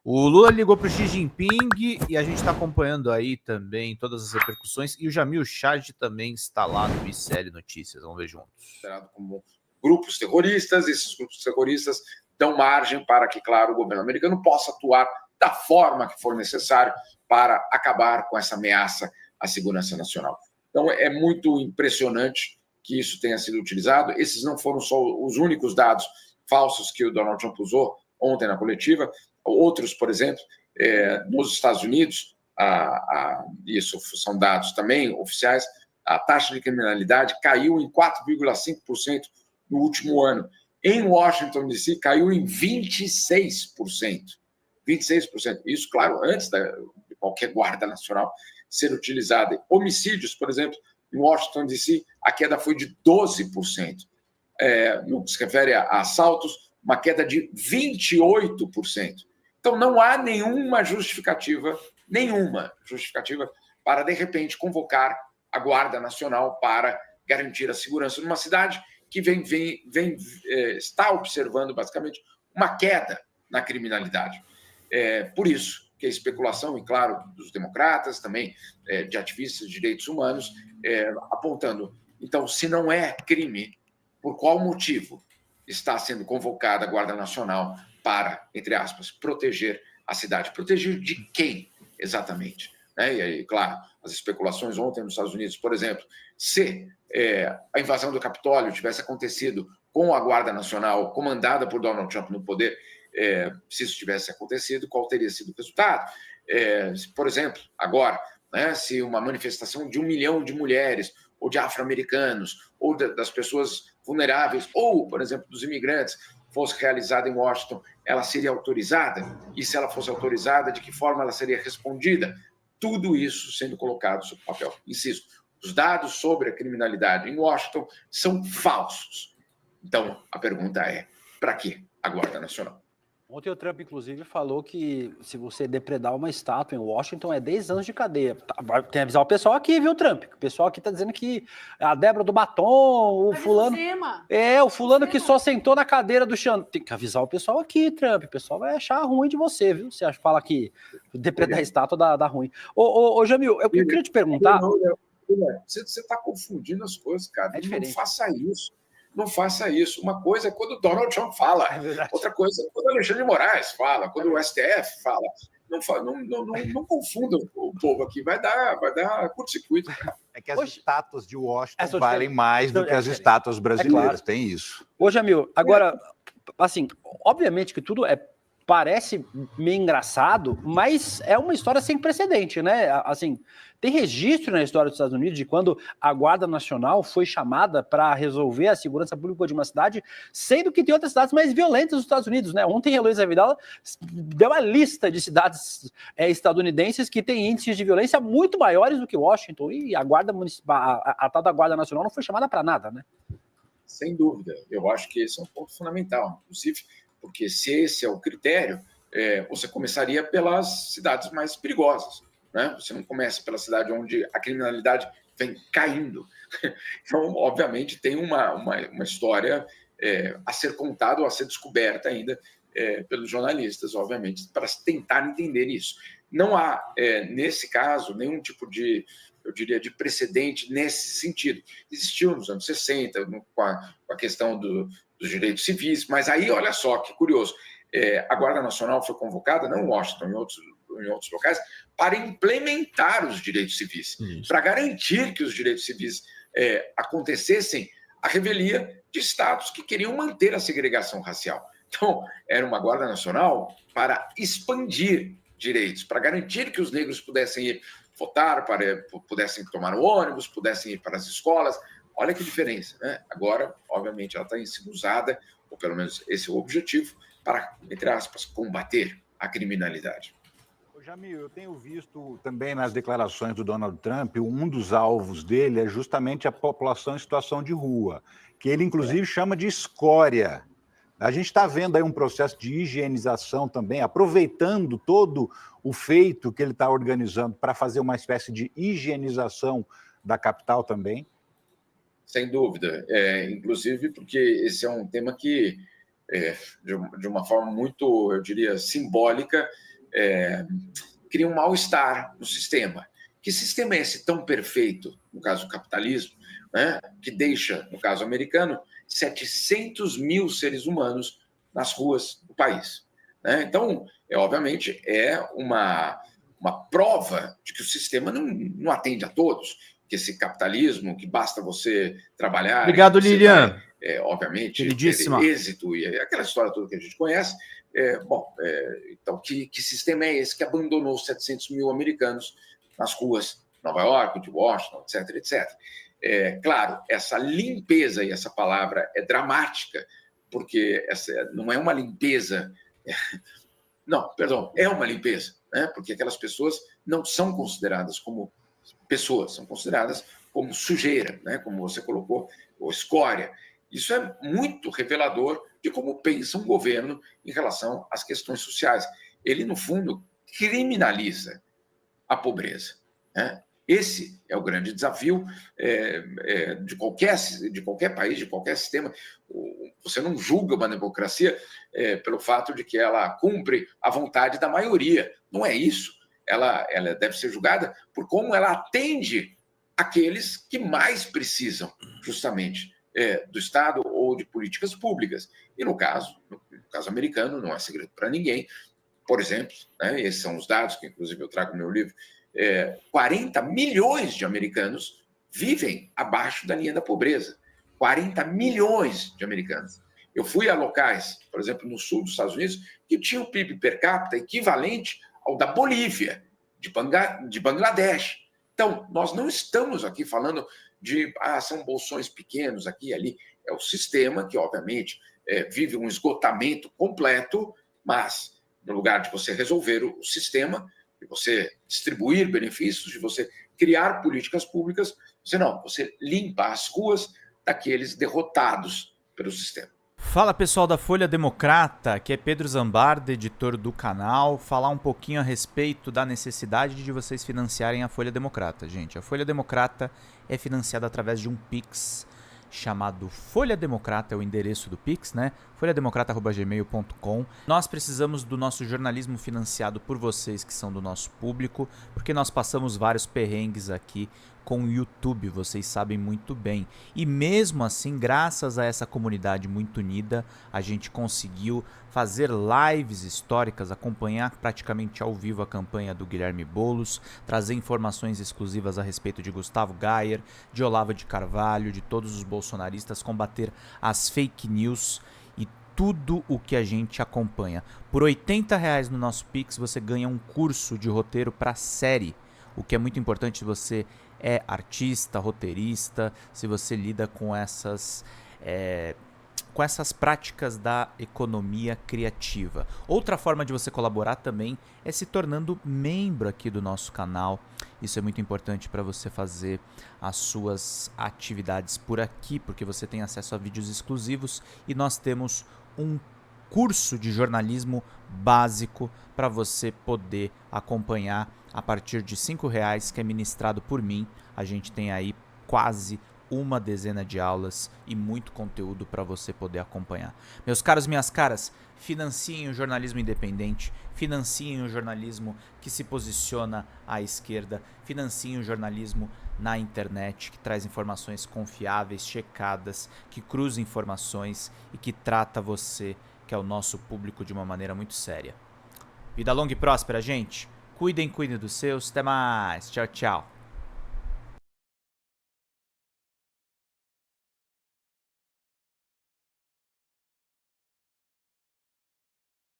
O Lula ligou para o Xi Jinping e a gente está acompanhando aí também todas as repercussões. E o Jamil Chad também está lá no ICL Notícias. Vamos ver juntos. Como grupos terroristas, esses grupos terroristas dão margem para que, claro, o governo americano possa atuar da forma que for necessário para acabar com essa ameaça à segurança nacional. Então, é muito impressionante que isso tenha sido utilizado. Esses não foram só os únicos dados falsos que o Donald Trump usou ontem na coletiva. Outros, por exemplo, nos Estados Unidos, isso são dados também oficiais, a taxa de criminalidade caiu em 4,5% no último ano. Em Washington, D.C., caiu em 26%. 26%. Isso, claro, antes de qualquer guarda nacional ser utilizada. Homicídios, por exemplo, em Washington, D.C., a queda foi de 12%. No que se refere a assaltos, uma queda de 28%. Então, não há nenhuma justificativa para, de repente, convocar a Guarda Nacional para garantir a segurança numa cidade que está observando, basicamente, uma queda na criminalidade. Por isso que a especulação, e claro, dos democratas, também de ativistas de direitos humanos, apontando, então, se não é crime, por qual motivo está sendo convocada a Guarda Nacional para, entre aspas, proteger a cidade? Proteger de quem, exatamente? E aí, claro, as especulações ontem nos Estados Unidos, por exemplo, se a invasão do Capitólio tivesse acontecido com a Guarda Nacional comandada por Donald Trump no poder, se isso tivesse acontecido, qual teria sido o resultado? Por exemplo, agora, se uma manifestação de 1 milhão de mulheres, ou de afro-americanos, ou das pessoas vulneráveis, ou, por exemplo, dos imigrantes, fosse realizada em Washington, ela seria autorizada? E se ela fosse autorizada, de que forma ela seria respondida? Tudo isso sendo colocado sobre o papel. Insisto, os dados sobre a criminalidade em Washington são falsos. Então, a pergunta é, para que a Guarda Nacional? Ontem o Trump, inclusive, falou que se você depredar uma estátua em Washington é 10 anos de cadeia. Tem que avisar o pessoal aqui, viu, Trump? O pessoal aqui tá dizendo que a Débora do batom, o fulano... o fulano que só sentou na cadeira do chão. Tem que avisar o pessoal aqui, Trump. O pessoal vai achar ruim de você, viu? Você fala que depredar a estátua dá ruim. Ô, Jamil, eu queria te perguntar... Você está confundindo as coisas, cara. É diferente. Não faça isso. Não faça isso. Uma coisa é quando o Donald Trump fala, outra coisa é quando o Alexandre de Moraes fala, quando o STF fala. Não confundam o povo aqui, vai dar curto-circuito. É que as estátuas de Washington valem mais do que as estátuas brasileiras, tem isso. Ô, Jamil, agora, assim, obviamente que tudo parece meio engraçado, mas é uma história sem precedente, né? Assim, tem registro na história dos Estados Unidos de quando a Guarda Nacional foi chamada para resolver a segurança pública de uma cidade, sendo que tem outras cidades mais violentas dos Estados Unidos, né? Ontem a Heloísa Vidal deu uma lista de cidades estadunidenses que têm índices de violência muito maiores do que Washington, e a Guarda Municipal, a tal da Guarda Nacional não foi chamada para nada, né? Sem dúvida. Eu acho que esse é um ponto fundamental, inclusive, porque se esse é o critério, você começaria pelas cidades mais perigosas, né? Você não começa pela cidade onde a criminalidade vem caindo. Então, obviamente, tem uma história a ser contada ou a ser descoberta ainda pelos jornalistas, obviamente, para tentar entender isso. Não há, nesse caso, nenhum tipo de, eu diria, de precedente nesse sentido. Existiu nos anos 60, com a questão dos direitos civis, mas aí, olha só, que curioso, a Guarda Nacional foi convocada, não em Washington, em outros locais, para implementar os direitos civis, para garantir que os direitos civis acontecessem à revelia de estados que queriam manter a segregação racial. Então, era uma Guarda Nacional para expandir direitos, para garantir que os negros pudessem ir votar, pudessem tomar o ônibus, pudessem ir para as escolas. Olha que diferença, né? Agora, obviamente, ela está sendo usada, ou pelo menos esse é o objetivo, para, entre aspas, combater a criminalidade. Jamil, eu tenho visto também nas declarações do Donald Trump, um dos alvos dele é justamente a população em situação de rua, que ele, inclusive, chama de escória. A gente está vendo aí um processo de higienização também, aproveitando todo o feito que ele está organizando para fazer uma espécie de higienização da capital também. Sem dúvida. Inclusive porque esse é um tema que, de uma forma muito, eu diria, simbólica, cria um mal-estar no sistema. Que sistema é esse tão perfeito, no caso do capitalismo, né, que deixa, no caso americano, 700 mil seres humanos nas ruas do país? Né? Então, obviamente, é uma prova de que o sistema não atende a todos, que esse capitalismo, que basta você trabalhar... Obrigado, Lilian. Vai, obviamente, Queridíssima. ter êxito e aquela história toda que a gente conhece. Então, que sistema é esse que abandonou 700 mil americanos nas ruas de Nova York, de Washington, etc, etc. Claro, essa limpeza, e essa palavra é dramática, porque essa não é uma limpeza... Não, perdão, é uma limpeza, né? Porque aquelas pessoas não são consideradas como pessoas, são consideradas como sujeira, né? Como você colocou, ou escória. Isso é muito revelador de como pensa um governo em relação às questões sociais. Ele, no fundo, criminaliza a pobreza, né? Esse é o grande desafio de qualquer país, de qualquer sistema. Você não julga uma democracia pelo fato de que ela cumpre a vontade da maioria. Não é isso. Ela deve ser julgada por como ela atende aqueles que mais precisam, justamente, do Estado ou de políticas públicas. E no caso americano, não é segredo para ninguém. Por exemplo, né, esses são os dados que, inclusive, eu trago no meu livro, 40 milhões de americanos vivem abaixo da linha da pobreza. 40 milhões de americanos. Eu fui a locais, por exemplo, no sul dos Estados Unidos, que tinham o PIB per capita equivalente ao da Bolívia, de Bangladesh. Então, nós não estamos aqui falando de são bolsões pequenos aqui e ali. É o sistema que, obviamente, vive um esgotamento completo, mas no lugar de você resolver o sistema, de você distribuir benefícios, de você criar políticas públicas, você limpa as ruas daqueles derrotados pelo sistema. Fala, pessoal da Folha Democrata, aqui é Pedro Zambarda, editor do canal, falar um pouquinho a respeito da necessidade de vocês financiarem a Folha Democrata, gente. A Folha Democrata é financiada através de um Pix chamado Folha Democrata, é o endereço do Pix, né? folhademocrata@gmail.com. Nós precisamos do nosso jornalismo financiado por vocês que são do nosso público, porque nós passamos vários perrengues aqui com o YouTube, vocês sabem muito bem. E mesmo assim, graças a essa comunidade muito unida, a gente conseguiu fazer lives históricas, acompanhar praticamente ao vivo a campanha do Guilherme Boulos, trazer informações exclusivas a respeito de Gustavo Gayer, de Olavo de Carvalho, de todos os bolsonaristas, combater as fake news e tudo o que a gente acompanha. Por R$80 no nosso Pix, você ganha um curso de roteiro para série, o que é muito importante se você é artista, roteirista, se você lida com essas práticas da economia criativa. Outra forma de você colaborar também é se tornando membro aqui do nosso canal. Isso é muito importante para você fazer as suas atividades por aqui, porque você tem acesso a vídeos exclusivos e nós temos um curso de jornalismo básico para você poder acompanhar a partir de R$5, que é ministrado por mim. A gente tem aí quase uma dezena de aulas e muito conteúdo para você poder acompanhar. Meus caros, minhas caras, financiem o jornalismo independente, financiem o jornalismo que se posiciona à esquerda, financiem o jornalismo na internet, que traz informações confiáveis, checadas, que cruza informações e que trata você, que é o nosso público, de uma maneira muito séria. Vida longa e próspera, gente. Cuidem dos seus. Até mais. Tchau, tchau.